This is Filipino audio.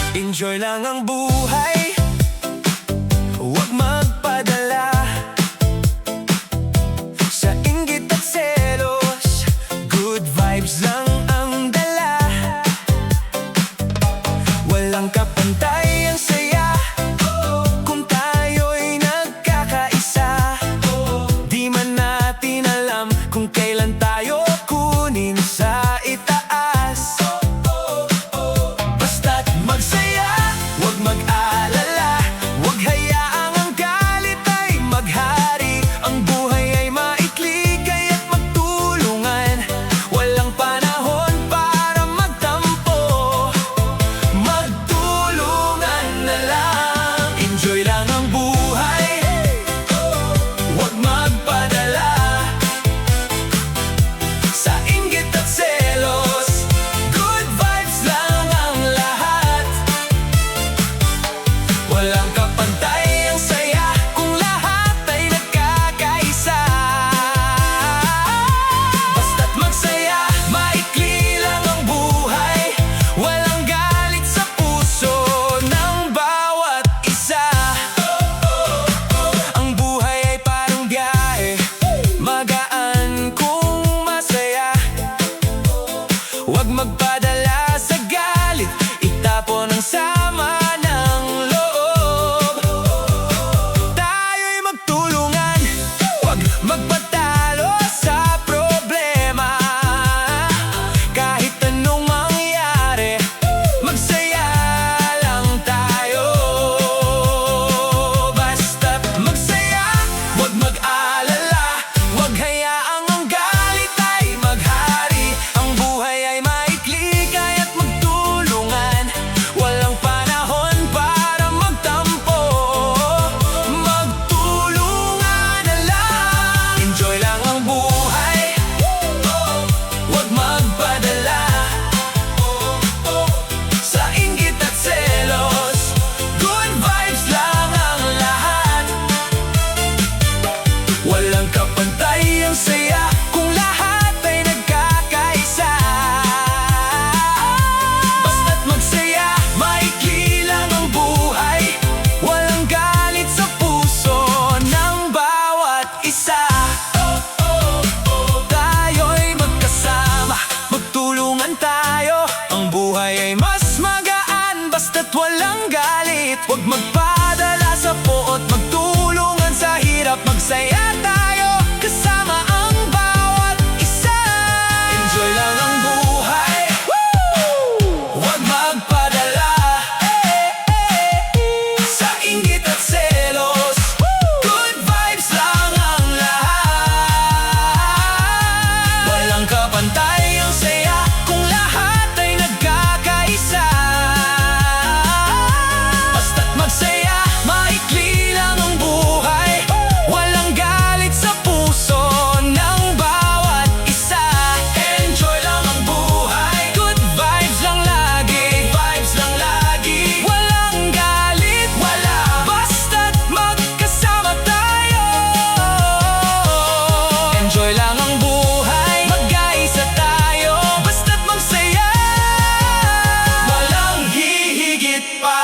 Enjoy lang ang buhay, huwag magpadala sa inggit at selos. Good vibes lang ang dala. Walang kapantay ang saya kung tayo'y nagkakaisa. Di man natin alam kung kailan tayo kunin sa itaas. Basta't magsaya, huwag mag-alala, huwag hayaang ang galit ay maghari. Ang buhay ay maikli kaya't magtulungan. Walang panahon para magtampo, magtulungan na lang. Enjoy lang ang buhay, huwag magpadala sa inggit at selos. Good vibes lang ang lahat. Walang kapantay ang saya kung lahat ay nagkakaisa. Basta't magsaya, maikli lang ang buhay. Walang galit sa puso ng bawat isa. Ang buhay ay parang biyahe, magaan kung masaya. Huwag magpadala sa galit, itapon ang sama ng loob. Tayo'y magtulungan, huwag magpatalo sa problema. Kahit anong mangyari, magsaya lang tayo. Basta't magsaya, huwag mag-alala, huwag hayaang ang galit ay maghari. Ang buhay ay maikli kaya't magtulungan. Walang panahon para magtampo, magtulungan na lang. Enjoy lang ang buhay, huwag magpadala sa inggit at selos. Good vibes lang ang lahat. Walang kapantay ang saya kung lahat ay nagkakaisa. Basta't magsaya, maikli lang ang buhay. Walang galit sa puso ng bawat isa. Tayo'y magkasama, magtulungan tayo. Ang buhay ay mas magaan basta't walang galit. Huwag magpadala sa poot, magtulungan sa hirap. Magsaya tayo, kasama ang bawat isa. Enjoy lang ang buhay, huwag magpadala sa inggit at selos. Good vibes lang ang lahat. Walang kapantay ang saya kung lahat ay nagkakaisa. Basta't magsaya, maikli lang ang buhay. Walang galit sa puso ng bawat isa. Enjoy lang ang buhay, good vibes lang lagi, vibes lang lagi. Walang galit, wala, basta't magkasama tayo. Enjoy lang ang buhay, mag-aisa tayo. Basta't magsaya, walang hihigit pa.